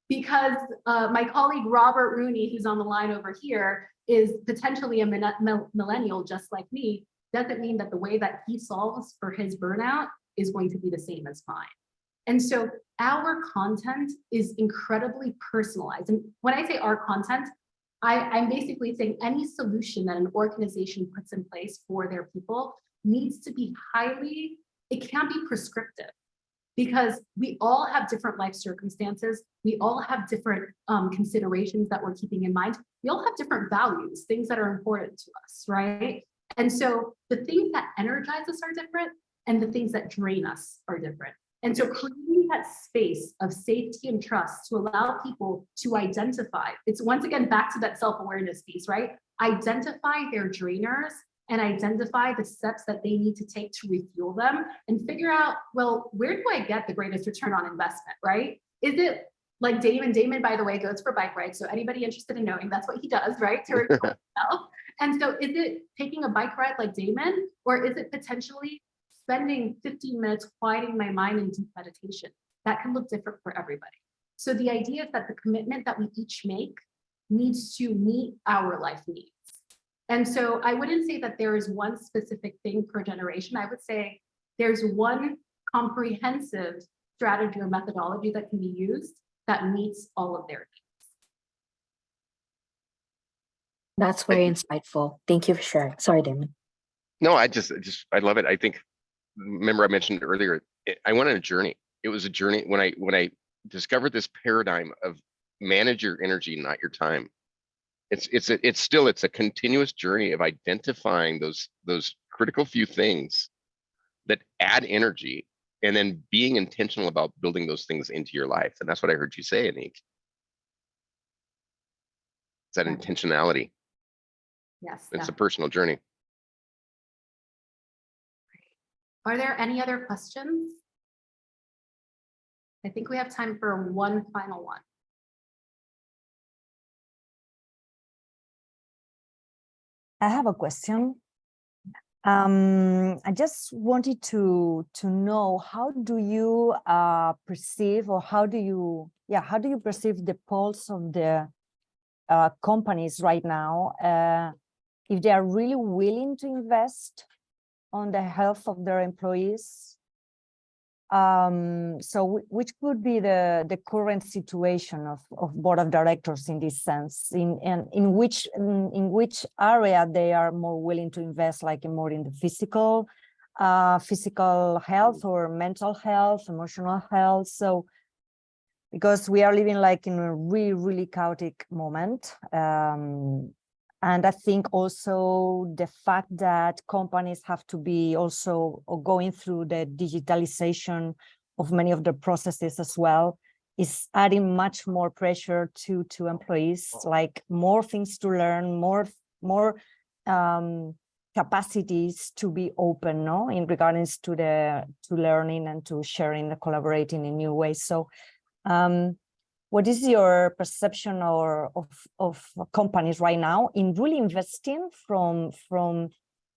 Because my colleague Robert Rooney, who's on the line over here, is potentially a millennial just like me, doesn't mean that the way that he solves for his burnout is going to be the same as mine. And so our content is incredibly personalized. And when I say our content, I'm basically saying any solution that an organization puts in place for their people needs to be it can't be prescriptive. because we all have different life circumstances. We all have different considerations that we're keeping in mind. We all have different values, things that are important to us, right? And so the things that energize us are different, and the things that drain us are different. And so creating that space of safety and trust to allow people to identify, it's once again back to that self-awareness piece, right? Identify their drainers and identify the steps that they need to take to refuel them and figure out, well, where do I get the greatest return on investment, right? Is it like Damon? Damon, by the way, goes for bike rides. So anybody interested in knowing, that's what he does, right? To refuel himself. And so is it taking a bike ride like Damon, or is it potentially spending 15 minutes quieting my mind in deep meditation? That can look different for everybody. So the idea is that the commitment that we each make needs to meet our life needs. And so I wouldn't say that there is one specific thing per generation. I would say there's one comprehensive strategy or methodology that can be used that meets all of their needs. That's very insightful. Thank you for sharing. Sorry, Damon. No, I love it. I think, remember I mentioned earlier, I went on a journey. It was a journey when I discovered this paradigm of manage your energy, not your time. It's a continuous journey of identifying those critical few things that add energy, and then being intentional about building those things into your life. And that's what I heard you say, Anik. It's that intentionality. Yes. It's a personal journey. Are there any other questions? I think we have time for one final one. I have a question. I just wanted to know, how do you perceive, or how do you perceive the pulse of the companies right now, if they are really willing to invest on the health of their employees? So which could be the current situation of board of directors in this sense, in which area they are more willing to invest, like more in the physical health, or mental health, emotional health? So because we are living like in a really, really chaotic moment. And I think also the fact that companies have to be also going through the digitalization of many of the processes as well is adding much more pressure to employees, like more things to learn, more capacities to be open, no, in regards to learning and to sharing and collaborating in new ways. So what is your perception of companies right now in really investing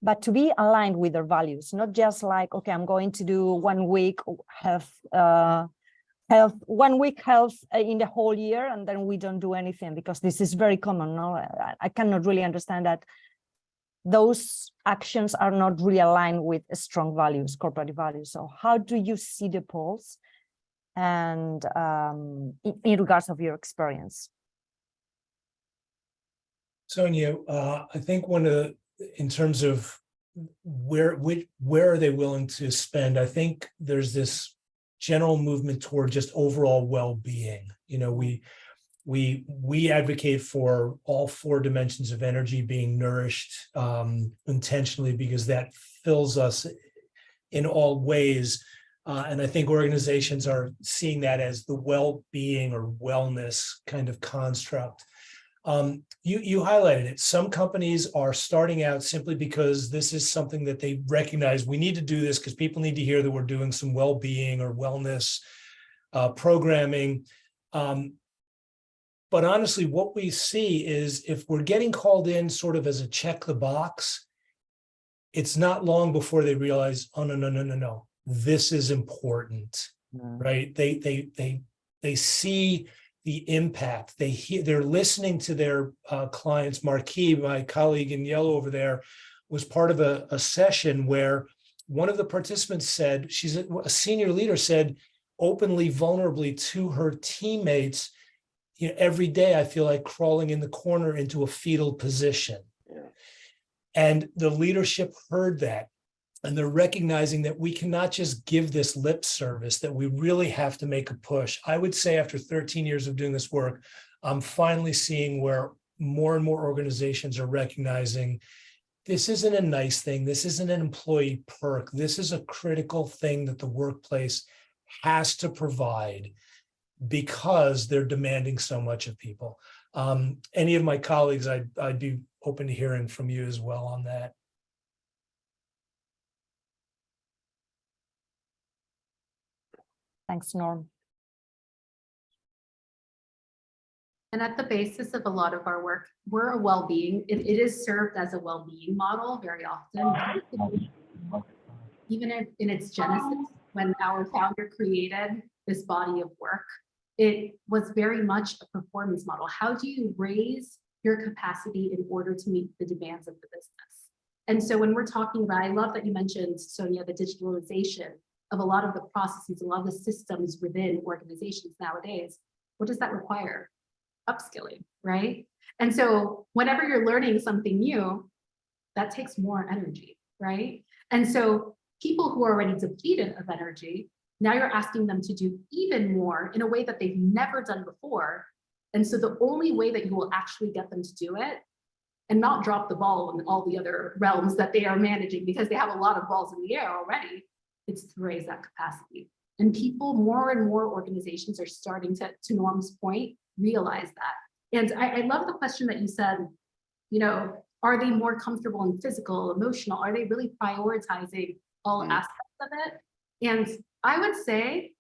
but to be aligned with their values, not just like, okay, I'm going to do 1 week health, 1 week health in the whole year, and then we don't do anything, because this is very common. No, I cannot really understand that those actions are not really aligned with strong values, corporate values. So how do you see the pulse, and in regards of your experience? Sonia, I think in terms of where are they willing to spend, I think there's this general movement toward just overall well-being. You know, we advocate for all 4 dimensions of energy being nourished intentionally, because that fills us in all ways. And I think organizations are seeing that as the well-being or wellness kind of construct. You highlighted it. Some companies are starting out simply because this is something that they recognize, we need to do this because people need to hear that we're doing some well-being or wellness programming. But honestly, what we see is if we're getting called in sort of as a check the box, it's not long before they realize, oh, no. This is important, right? They see the impact. They're listening to their clients. Marquis, my colleague in yellow over there, was part of a session where one of the participants said, she's a senior leader, said openly, vulnerably to her teammates, you know, every day I feel like crawling in the corner into a fetal position. Yeah. And the leadership heard that. And they're recognizing that we cannot just give this lip service, that we really have to make a push. I would say after 13 years of doing this work, I'm finally seeing where more and more organizations are recognizing this isn't a nice thing. This isn't an employee perk. This is a critical thing that the workplace has to provide because they're demanding so much of people. Any of my colleagues, I'd be open to hearing from you as well on that. Thanks, Norm. And at the basis of a lot of our work, we're a well-being. It is served as a well-being model very often. Even in its genesis, when our founder created this body of work, it was very much a performance model. How do you raise your capacity in order to meet the demands of the business? And so when we're talking about, I love that you mentioned, Sonia, the digitalization of a lot of the processes, a lot of the systems within organizations nowadays. What does that require? Upskilling, right? And so whenever you're learning something new, that takes more energy, right? And so people who are already depleted of energy, now you're asking them to do even more in a way that they've never done before. And so the only way that you will actually get them to do it and not drop the ball in all the other realms that they are managing, because they have a lot of balls in the air already, it's to raise that capacity. And people, more and more organizations are starting to Norm's point, realize that. And I love the question that you said, you know, are they more comfortable in physical, emotional? Are they really prioritizing all aspects of it? And I would say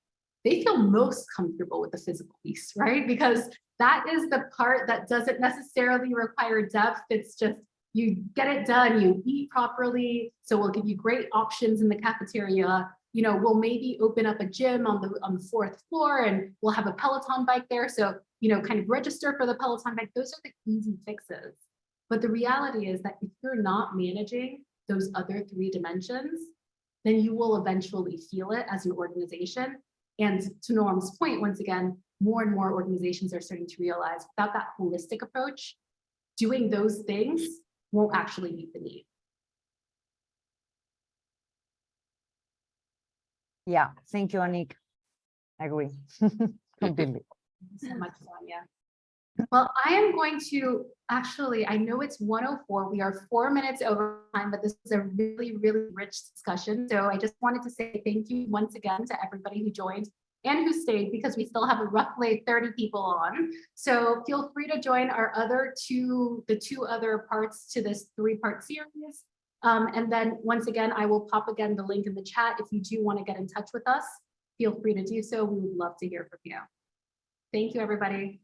they feel most comfortable with the physical piece, right? Because that is the part that doesn't necessarily require depth. It's just, you get it done, you eat properly. So we'll give you great options in the cafeteria. You know, we'll maybe open up a gym on the fourth floor and we'll have a Peloton bike there. So, you know, kind of register for the Peloton bike. Those are the easy fixes. But the reality is that if you're not managing those other three dimensions, then you will eventually feel it as an organization. And to Norm's point, once again, more and more organizations are starting to realize without that holistic approach, doing those things won't actually meet the need. Yeah, thank you, Anik. I agree. Completely. Thank you so much, Sonia. Well, I am going to actually, I know it's 1:04. We are 4 minutes over time, but this is a really, really rich discussion. So I just wanted to say thank you once again to everybody who joined and who stayed, because we still have roughly 30 people on. So feel free to join our other the two other parts to this 3-part series. And then once again, I will pop again the link in the chat. If you do want to get in touch with us, feel free to do so. We would love to hear from you. Thank you, everybody.